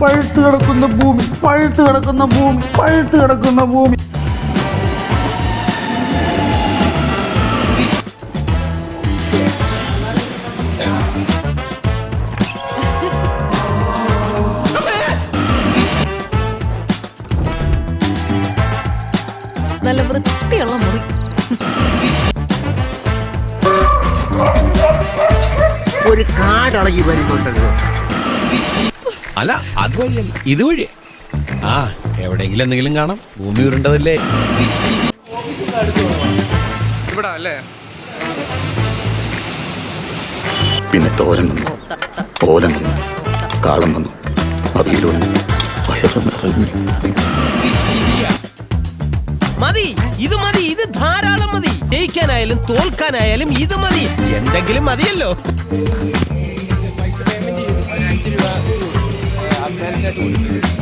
പഴുത്ത് കിടക്കുന്ന ഭൂമി, പഴുത്ത് കിടക്കുന്ന ഭൂമി, പഴുത്ത് കിടക്കുന്ന ഭൂമി. നല്ല വൃത്തിയുള്ള മുറി. ഒരു കാടളകി വരുന്നുണ്ടല്ലോ. അല്ല അതുവഴിയല്ല, ഇതുവഴി. ആ എവിടെയെങ്കിലും എന്തെങ്കിലും കാണാം. ഭൂമി ഉരുണ്ടതല്ലേ. ഇവിടെ അല്ലേ? പിന്നെ തോരൻ വന്നു, ഓലം വന്നു, കാളം വന്നു, അവിയൽ വന്നു, വയറ് നിറഞ്ഞു. മതി, ഇത് മതി, ഇത് ധാരാളം മതി. ജയിക്കാനായാലും തോൽക്കാനായാലും ഇത് മതി. എന്തെങ്കിലും മതിയല്ലോ. പൈസ പേയ്മെന്റ് ചെയ്യും. 5 രൂപ അഡ്വാൻസ് ആയിട്ട് കൊടുക്കും.